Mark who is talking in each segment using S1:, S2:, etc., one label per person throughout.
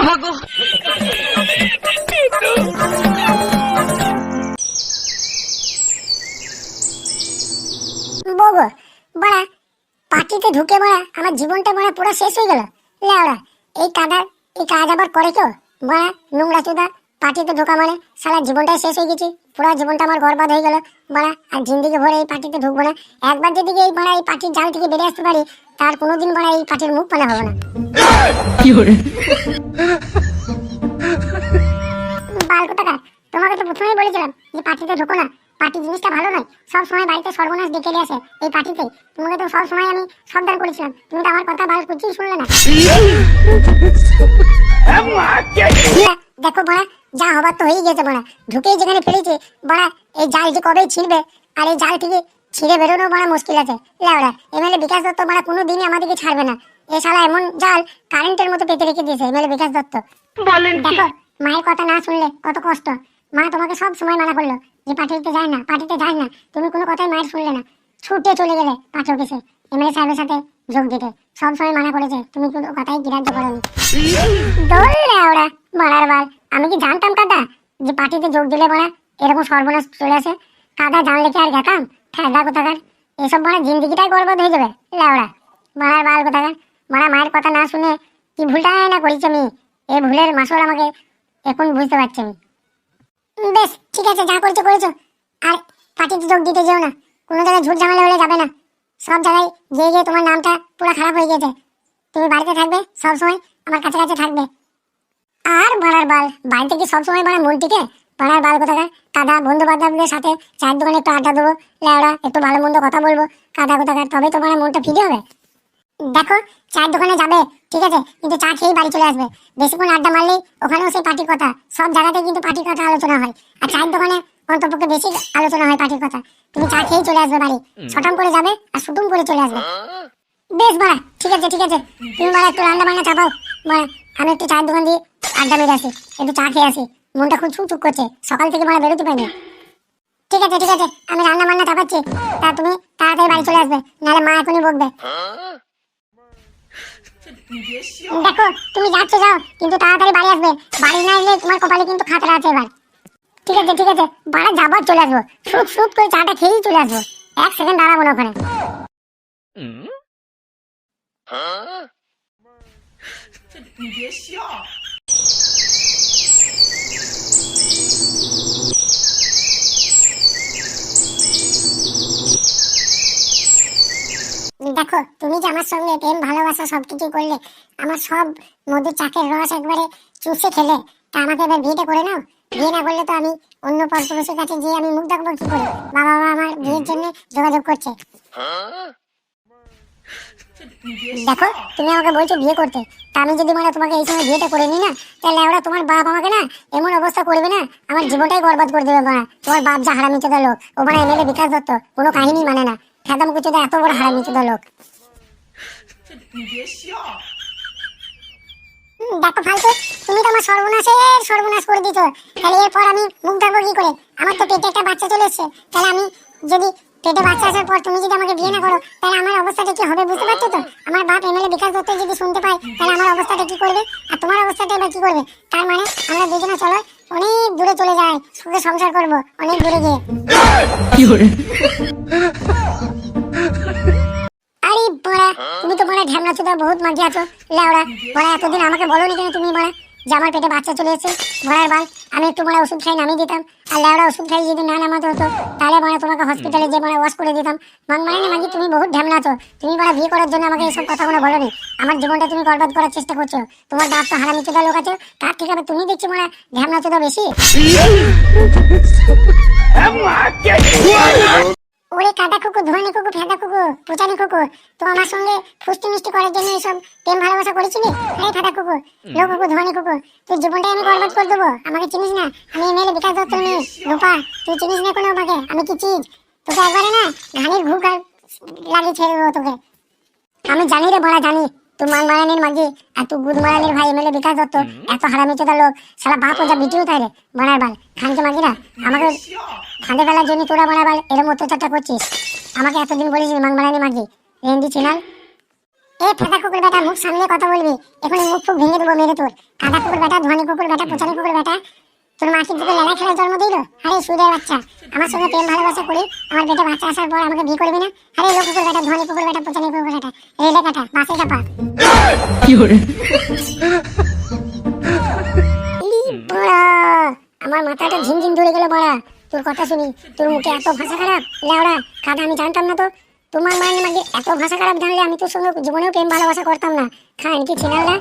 S1: বগো বড়া পার্টিতে ঢুকে বড়া আমার জীবনটা বড়া পুরো শেষ হয়ে গেল। লেওড়া এই কাজ আবার করে তো বড়া নোংরা চোদা। পার্টিতে ঢোকা মানে সারা জীবনটাই শেষ হয়ে গেছে, পুরো জীবনটা আমার বরবাদ হয়ে গেল বড়া। আর জিন্দিগি ভরে এই পার্টিতে ঢুকবো না। একবার যদি এই বড়া এই পার্টির জাল থেকে বেরিয়ে আসতে পারি তার কোনোদিন বড়া এই পার্টির মুখ পানা হবে না। বালকো টাকা তোমাকে তো প্রথমেই বলেছিলাম যে পার্টিতে ঢোকো না, পার্টি জিনিসটা ভালো নয়। সব সময় বাড়িতে সর্বনাশ ডেকে নিয়ে আসে এই পার্টিতে। তোমাকে তো সব সময় আমি সাবধান করেছিলাম, তুমি তো আমার কথা ভালো কিছুই শুনলে না। দেখো বড়া যা হবার তো হয়ে গেছে বড়া, ঢুকেই যেখানে ফেলেছে বড়া এই জাল যে কবেই ছিঁড়বে, আর এই জাল থেকে ছিঁড়ে বেরোনো বড়া মুশকিল আছে। লেওড়া এমএলএ বিকাশ দত্ত বড়া কোনো দিনই আমাদেরকে ছাড়বে না। এ শালা এমন জাল কারেন্টের মতো পেতে রেখে দিয়েছে এমএলএ বিকাশ দত্ত। দেখো মায়ের কথা না শুনলে কত কষ্ট। মা তোমাকে সব সময় মানা করলো যে পার্টিতে যায় না, পার্টিতে যাস না, তুমি কোনো কথাই মায়ের শুনলে না, ছুটে চলে গেলে পার্টি অফিসে এমএলএ সাহেবের সাথে যোগ দিতে। সব সময় মানা করেছে, তুমি কোনো কথাই গ্রাহ্য করোনি। দৌড়লে ওরা মারার বাল। আমি কি জানতাম কাদা যে পার্টিতে যোগ দিলে বড়া এরকম সর্বনাশ চলে আসে? কাদা জানলে কি আর গেতাম? ঠেদা কোথাকার, এসব বড়া জিন্দিগিটাই বরবাদ হয়ে যাবে। লেওড়া মারার বাল কোথাকার। মারা মায়ের কথা না শুনে কি ভুলটাই না করেছি আমি, এই ভুলের মাসুল আমাকে এখন বুঝতে পারছি আমি। বেশ ঠিক আছে, যা করেছো করেছো। আর পার্টিতে যোগ দিতে যেও না, কোনো জায়গায় ঝুট ঝামেলা হলে যাবে না। সব জায়গায় গিয়ে গিয়ে তোমার নামটা পুরো খারাপ হয়ে গেছে। তুমি বাড়িতে থাকবে সবসময়, আমার কাছে কাছে থাকবে। আর বাড়ার বাল বাড়িতে কি সবসময় বাড়া মনটিকে বাড়ার বাল কোথাকার। কাদা বন্ধু বান্ধবদের সাথে চায়ের দোকানে একটু আড্ডা দেবো, লেওড়া একটু ভালো মন্দ কথা বলবো কাদা কোথাকার, তবে তোমার মনটা ফিরে হবে। দেখো চায়ের দোকানে যাবে ঠিক আছে, কিন্তু চা খেয়েই বাড়ি চলে আসবে। বেশিক্ষণ আড্ডা মারলেই ওখানেও সেই পার্টির কথা, সব জায়গাতে কিন্তু পার্টির কথা আলোচনা হয়। আর চায়ের দোকানে অন্তপক্ষে বেশি আলোচনা হয় পার্টির কথা। তুমি চা খেয়েই চলে আসবে বাড়ি, ছটাম করে যাবে আর সুটুম করে চলে আসবে। বেশ বাড়া ঠিক আছে ঠিক আছে, তুমি বাড়া একটু রান্না বান্না চাপাও বাড়া, আমি একটু চায়ের দোকান দিয়ে আড্ডা মেরে আসি, একটু চা খেয়ে আসি। মনটা খুব চুপ করছে, সকাল থেকে বাড়া বেরোতে পারিনি। ঠিক আছে ঠিক আছে, আমি রান্না বান্না চাপাচ্ছি, তা তুমি তাড়াতাড়ি বাড়ি চলে আসবে, নাহলে মা এখনই বকবে। দেখো তুমি যাচ্ছ যাও, কিন্তু তাড়াতাড়ি বাড়ি আসবে। বাড়ি না এলে তোমার কপালে কিন্তু খাতরা আছে এবার। ঠিক আছে ঠিক আছে, বাড়া যাবার চলে আসবো, সুপ সুপ করে চাটা খেয়েই চলে আসবো। এক সেকেন্ড দাঁড়াবো না ওখানে। দেখো তুমি যে আমার সঙ্গে প্রেম ভালোবাসা সবকিছু করলে, আমার সব মধুর চাকের রস একবারে চুষে খেলে, তা আমাকে এবার বিয়েটা করে নাও। বিয়ে না করলে তো আমি অন্য পরপুরুষের কাছে গিয়ে আমি মুখ দেখাবো কি করে? বাবা মা আমার বিয়ের জন্য যোগাযোগ করছে। দেখো তুমি আমাকে বলছো বিয়ে করতে, তা আমি যদি মানে তোমাকে এই সময় বিয়েটা করে নি না, তাহলে ওরা তোমার বাপ আমাকে না এমন অবস্থা করবে না, আমার জীবনটাই বরবাদ করে দেবে। বাড়া তোমার বাপ যা হারামি চোদা লোক, ও মানে এমএলএ বিকাশ দত্ত কোনো কাহিনী মানে না, খেদাম কুচোদা এত বড় হারামি চোদা লোক। দেখো ফালতু, তুমি তো আমার সর্বনাশ করে দিছো। তাহলে এরপর আমি মুখ দেখবো কি করে? আমার তো পেটে একটা বাচ্চা চলে এসছে, তাহলে আমি যদি পেটে বাচ্চা আসার পর তুমি যদি আমাকে বিয়ে না করো, তাহলে আমার অবস্থাটা কি হবে বুঝতে পারছো তো? আমার বাপ এমএলএ বিকাশ দত্ত যদি শুনতে পায়, তাহলে আমার অবস্থাটা কি করবে আর তোমার অবস্থাটা এবার কি করবে? তার মানে আমরা দুজনে চলো অনেক দূরে চলে যাই, সুখে সংসার করবো অনেক দূরে গিয়ে। আরে বড়া তুমি তো বড়া ঢ্যামনা চোদা বহুত মাগি আছো। লেওড়া বড়া এতদিন আমাকে বলোনি কেন তুমি বড়া যে আমার পেটে বাচ্চা চলে এসেছে? ভরার বাল আমি একটু বড়া ওষুধ খাই নামিয়ে দিতাম, আর লেওড়া ওষুধ খাই যদি না নামাতে হতো তাহলে বড়া তোমাকে হসপিটালে যে বড়া ওয়াশ করে দিতাম। মানে না মাগি তুমি বহুত ঢ্যামনা আছো। তুমি বড়া বিয়ে করার জন্য আমাকে এইসব কথাগুলো বলোনি, আমার জীবনটা তুমি বরবাদ করার চেষ্টা করছো। তোমার বাপ তো হারামি চোদা লোক আছে, তার থেকে তুমি দেখছি বড়া ঢ্যামনা চোদা বেশি। ওরে কাদা কুকুর, ধোয়ানি কুকুর, ফেদা কুকুর, পোচানি কুকুর, তো আমার সঙ্গে ফুষ্টি মিষ্টি করার জন্য এইসব প্রেম ভালোবাসা করেছিলি? আরে ফেদা কুকুর, লো কুকুর, ধোয়ানি কুকুর, তুই জীবনটাই আমি বরবাদ করে দেবো। আমাকে চিনিস না, আমি এমএলএ বিকাশ দত্ত মেয়ে রূপা, তুই চিনিস না কোনো আমাকে, আমি কি চিজ? তোকে একবারে না ঘানির ঘুক লাগিয়ে ছেড়ে দেবো তোকে। আমি জানি রে বড়া জানি, তুই মান মারানির মাগি আর তুই গুদ মারানির ভাই এমএলএ বিকাশ দত্ত এত হারামি চোদা লোক, শালা বাপ ও যা বিটিও তাই রে বড়ার বাল খানকে মাগিরা আমাকে ফাঁদে ফেলার জন্য তোরা বড়া বাল এরম অত্যাচারটা করছিস। আমাকে এতদিন বলিস মাং মারানি মাগি রেন্দি চিনাল, এ ফাটা কুকুর বেটা, মুখ সামলে কথা বলবি, এখন মুখ ফুক ভেঙে দেবো মেরে তোর। কাদা কুকুর বেটা, ধোয়ানি কুকুর বেটা, পোচানি কুকুর বেটা, তোর মা কি তোকে লেলা খেলার জন্ম দিল? আরে সুদের বাচ্চা, আমার সঙ্গে প্রেম ভালোবাসা করি, আমার পেটে বাচ্চা আসার পর আমাকে বিয়ে করবি না? আরে লোক কুকুর বেটা, ধোয়ানি কুকুর বেটা, পোচানি কুকুর বেটা, রেলে কাটা, বাসে চাপা। কি হরে বড়া, আমার মাথাটা ঝিমঝিম ধরে গেল বড়া তোর কথা শুনি। তোর মুখে এত ভাষা খারাপ লেওড়া কাদা, আমি জানতাম না তো। তোমার মানে আমাকে এত ভাষা খারাপ জানলে আমি তোর সঙ্গে জীবনেও প্রেম ভালোবাসা করতাম না। খান কি ছিনাল না?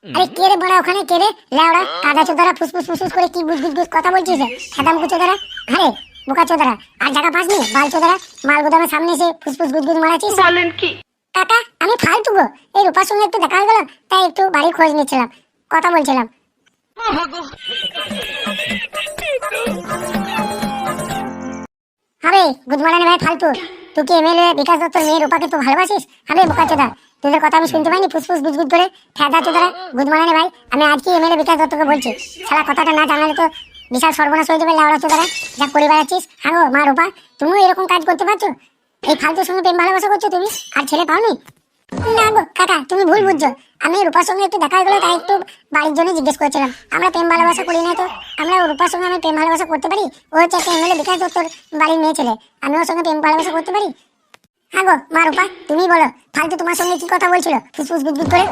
S1: আরে কে রে বড়া ওখানে, কে রে লেওড়া কাদা চোদারা ফুসফুস ফুসফুস করে কি বুঝ বুঝ কথা বলছিস? খাদাম চোদারা, আরে বোকা চোদারা, আর জায়গা পাসনি বাল চোদারা, মাল গোদামের সামনে এসে ফুসফুস গুজ গুজ মারাচ্ছিস। বলেন কি কাকা, আমি ফালতু গো, এই রূপার সঙ্গে একটু দেখা হয়ে গেল, তাই একটু বাড়ির খোঁজ নিচ্ছিলাম, কথা বলছিলাম। আরে গুদমারানি ভাই ফালতু, তুই কি এমএলএ বিকাশ দত্তর মেয়ে রূপাকে তো ভালোবাসিস? আরে বোকাচোদা, তোদের কথা আমি শুনতে পাইনি ফুসফুস বুজবুজ করে ফেদা চোদারা। গুদমারানি ভাই, আমি আজকে এমএলএ বিকাশ দত্তকে বলছি, সারা কথাটা না জানালে তো বিশাল সর্বনাশ হয়ে যাবে লাউড়া চোদারা, যা করে বেড়াচ্ছিস। হ্যাঁ গো মা রূপা, তুমিও এরকম কাজ করতে পারছো? এই ফালতুর সঙ্গে প্রেম ভালোবাসা করছো তুমি, আর ছেলে পাওনি? না গো কাকা, তুমি ভুল বুঝছো, আমি রূপার সঙ্গে একটু দেখা গেলো, তাই একটু বাড়ির জন্য জিজ্ঞেস করেছিলাম। আমরা প্রেম ভালোবাসা করি না তো, আমরা রূপার সঙ্গে আমি প্রেম ভালোবাসা করতে পারি? ও হচ্ছে একটা এমএলএ বিকাশ দত্তর বাড়ির মেয়ে ছেলে, আমি ওর সঙ্গে প্রেম ভালোবাসা করতে পারি? হ্যাঁ গো মা রূপা, তুমি বলো, ফালতু তোমার সঙ্গে কি কথা বলছিল ফুসফুস বুদবুদ করে?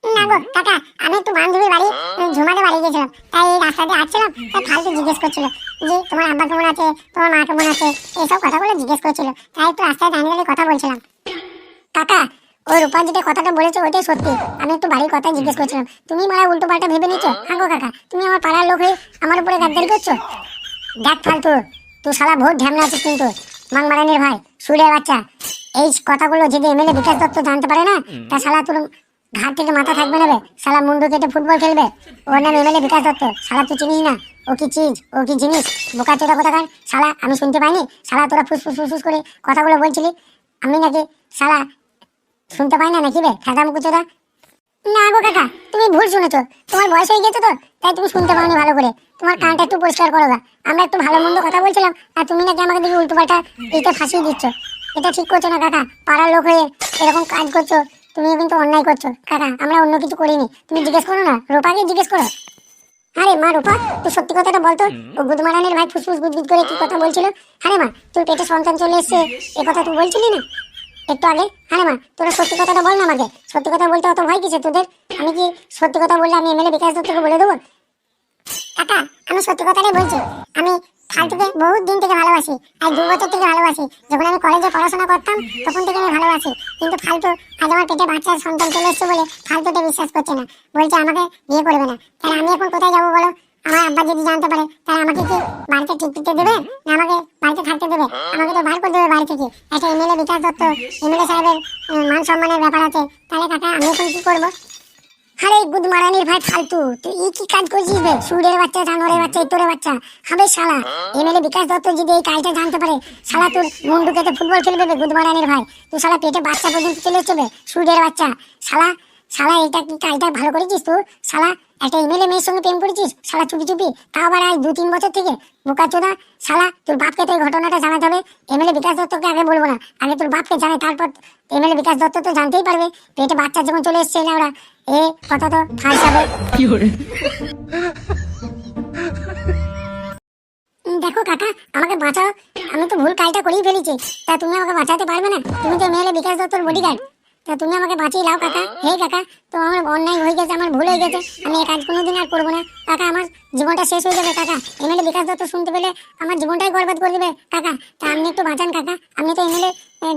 S1: না গো কাকা, আমি একটু বান্ধবীর বাড়ি ঝুমাতে বাড়ি গেছিলাম, তাই এই রাস্তা দিয়ে আসছিলাম, তাই ফালতু জিজ্ঞেস করছিল যে তোমার আব্বা কেমন আছে, তোমার মা কেমন আছে, এইসব কথাগুলো জিজ্ঞেস করছিল, তাই একটু রাস্তায় দাঁড়িয়ে দাঁড়িয়ে কথা বলছিলাম। কাকা, ওই রূপা যেটা কথাটা বলেছো ওইটাই সত্যি, আমি একটু বাড়ির কথাই জিজ্ঞেস করছিলাম, তুমি মারা উল্টো পাল্টা ভেবে নিচ্ছ। হ্যাঁ গো কাকা, তুমি আমার পাড়ার লোক হয়ে আমার উপরে গাদ্দারি করছো। দেখ ফালতু, তুই শালা বহুত ঝামেলা আছিস কিন্তু, মাংমারানির ভাই সুরের বাচ্চা। এই কথাগুলো যদি এমএলএ বিকাশ দত্ত জানতে পারে না, তা শালা তোর ঘাট থেকে মাথা থাকবে না রে, শালা মুন্ডু কেটে ফুটবল খেলবে। ওর নাম এমএলএ বিকাশ দত্ত, শালা তুই চিনিস না ও কি চিজ, ও কি জিনিস, বোকা চোদা কোথাকার শালা। আমি শুনতে পাইনি শালা তোরা ফুসফুস ফুসফুস করে কথাগুলো বলছিলি, আমি নাকি শালা শুনতে পাই না নাকি বে ফেদা মুকুচোদা? না গো কাকা, তুমি ভুল শুনেছো, তোমার বয়স হয়ে গেছে তো, তাই তুমি শুনতে পাওনি ভালো করে, তোমার কানটা একটু পরিষ্কার করো গা। আমরা একটু ভালো মন্দ কথা বলছিলাম, আর তুমি নাকি আমাকে দেখি উল্টো পাল্টা এইটা ফাঁসিয়ে দিচ্ছ। এটা ঠিক করছো না কাকা, পাড়ার লোক হয়ে এরকম কাজ করছো, তুমি কিন্তু অন্যায় করছো কাকা, আমরা অন্য কিছু করিনি। তুমি জিজ্ঞেস করো না, রূপাকে জিজ্ঞেস করো। আরে মা রূপা, তুই সত্যি কথাটা বলতো, ও গুদমারানির ভাই ফুসফুস গুদগুদ করে কি কথা বলছিল? আরে মা, তোর পেটে সন্তান চলে এসছে, এ কথা তুই বলছিলি না একটু আগে? আরে মা, তোরা সত্যি কথাটা বল না আমাকে, সত্যি কথা বলতে অত ভয় কিসে তোদের? আমি কি সত্যি কথা বললে আমি এমএলএ বিকাশ দত্তকে বলে দেবো? কাকা, আমি সত্যি কথাটাই বলছি, আমি ফালতুকে বহুত দিন থেকে ভালোবাসি, আর 2 বছর থেকে ভালোবাসি, যখন আমি কলেজে পড়াশোনা করতাম তখন থেকে আমি ভালোবাসি। কিন্তু ফালতু আজ আমার পেটে বাচ্চার সন্তান চলে এসছে বলে ফালতুটা বিশ্বাস করছে না, বলছে আমাকে বিয়ে করবে না। তাহলে আমি এখন কোথায় যাবো বলো? আমার আব্বা যদি জানতে পারে, তাহলে আমাকে কি বাড়িতে টিকতে দেবে, না আমাকে বাড়িতে থাকতে দেবে? আমাকে তো বার করে দেবে বাড়ি থেকে। একটা এমএলএ বিকাশ দত্ত, এমএলএ সাহেবের মান সম্মানের ব্যাপার আছে, তাহলে কাকা আমি এখন কি করবো? আরে গুদমারানির ভাই ফালতু, তুই এই কি কাজ করছিস বে? সুরের বাচ্চা, জানোয়ারের বাচ্চা, ইতরের বাচ্চা, হবে শালা। এমএলএ বিকাশ দত্ত যদি এই কাজটা জানতে পারে, শালা তোর মুন্ডু কেটে ফুটবল খেলবে বে গুদমারানির ভাই। তুই শালা পেটে বাচ্চা পর্যন্ত চলে এসছে সুরের বাচ্চা শালা। শালা এটা কি কাজটা ভালো করেছিস তুই? শালা একটা এমএলএ মেয়ের সঙ্গে প্রেম করেছিস শালা চুপি চুপি, তাও আবার আজ 2-3 বছর থেকে। বোকাচোদা শালা, তোর বাপকে তো এই ঘটনাটা জানাতে হবে। এমএলএ বিকাশ দত্তকে আগে বলবো না, আগে তোর বাপকে জানাই, তারপর এমএলএ বিকাশ দত্ত তো জানতেই পারবে পেটে বাচ্চা যখন চলে এসছে না, ওরা এ কথা তো ফাঁস যাবে। দেখো কাকা, আমাকে বাঁচাও, আমি তো ভুল কাজটা করেই ফেলেছি, তা তুমি আমাকে বাঁচাতে পারবে না? তুমি তো এমএলএ বিকাশ দত্তর বডিগার্ড, তা তুমি আমাকে বাঁচিয়ে দাও কাকা। হে কাকা, তো আমার অন্যায় হয়ে গেছে, আমার ভুল হয়ে গেছে, আমি এই কাজ কোনোদিন আর করবো না কাকা। আমার জীবনটা শেষ হয়ে যাবে কাকা, এমএলএ বিকাশ দত্ত শুনতে পেলে আমার জীবনটাই বরবাদ করে দেবে কাকা। তা আপনি একটু বাঁচান কাকা, আপনি তো এমএলএ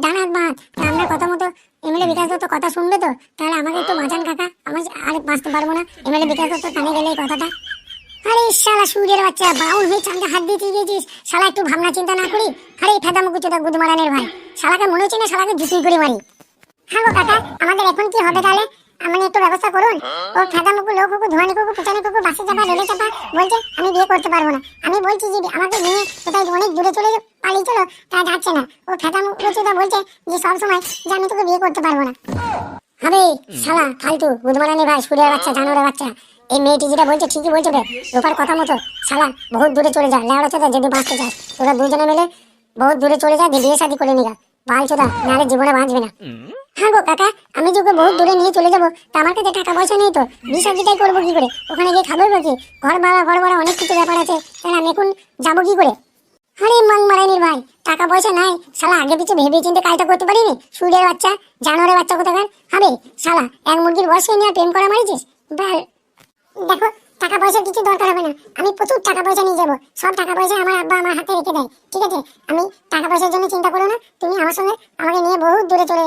S1: ডান হাত বাঁ হাত, তা আপনার কথা মতো এমএলএ বিকাশ দত্ত কথা শুনবে তো? তাহলে আমাকে একটু বাঁচান কাকা, আমার আর বাঁচতে পারবো না এমএলএ বিকাশ দত্ত কানে গেলে এই কথাটা। আরে শালা সুরের বাচ্চা, বাউল হয়ে চাঁদে হাত দিয়ে গেছিস শালা, একটু ভাবনা চিন্তা না করি? আরে ফেদা মুকুচোদা গুদমারানের ভাই, শালাকে মনে হচ্ছে না শালাকে জুতুই করে মারি। হ্যাঁ গো কাকা, আমাদের এখন কি হবে তাহলে? আপনি একটু ব্যবস্থা করুন। ও ফেদা মুকু, লোক কুকু, ধোয়ানি কুকু, পিছনে কুকু, বাসে চাপা, রেলে চাপা বলছে আমি বিয়ে করতে পারবো না। আমি বলছি যে আমাকে নিয়ে কোথায় অনেক দূরে চলে পালিয়ে চলো, তা যাচ্ছে না। ও ফেদা মুকুচোদা বলছে যে সবসময় যে আমি তোকে বিয়ে করতে পারবো না। আরে শালা ফালতু গুদমারানি ভাই, সুরের বাচ্চা, জানোয়ারের বাচ্চা, এই মেয়েটি যেটা বলছে ঠিকই বলছে রে, রূপার কথা মতো শালা বহুত দূরে চলে যা লেওড়া চোদা, যদি বাঁচতে চাস তোরা দুজনে মিলে বহুত দূরে চলে যা, বিয়ে শাদী করে নিগা। বালচোদা, নাহলে জীবনে বাঁচবে না। হ্যাঁ গো কাকা, আমি যে ওকে বহুত দূরে নিয়ে চলে যাবো, তা আমার কাছে টাকা পয়সা নেই তো, বিসর্জিটাই করবো কি করে? ওখানে গিয়ে খাবো কি? ঘর ভাড়া অনেক কিছু ব্যাপার আছে, তাই আমি এখন যাবো কি করে? আরে মারানির ভাই, টাকা পয়সা নাই, শালা আগে পিছে ভেবে চিন্তে কাজটা করতে পারিনি। সুরের বাচ্চা, জানোয়ারের বাচ্চা কোথাকার হবে শালা, এক মুরগির বয়সে নিয়ে প্রেম করা মারিছিস। দেখো, টাকা পয়সার কিছু দরকার হবে না, আমি প্রচুর টাকা পয়সা নিয়ে যাবো। সব টাকা পয়সা আমার আব্বা আমার হাতে রেখে দেয়, ঠিক আছে? আমি টাকা পয়সার জন্য চিন্তা করো না, তুমি আমার সঙ্গে আমাকে নিয়ে বহুত দূরে চলো,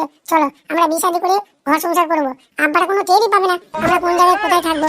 S1: আমরা বিয়ে শাদী করে ঘর সংসার করবো। আব্বারা কোনো টেরই পাবে না আমরা কোন জায়গায় কোথায় থাকবো।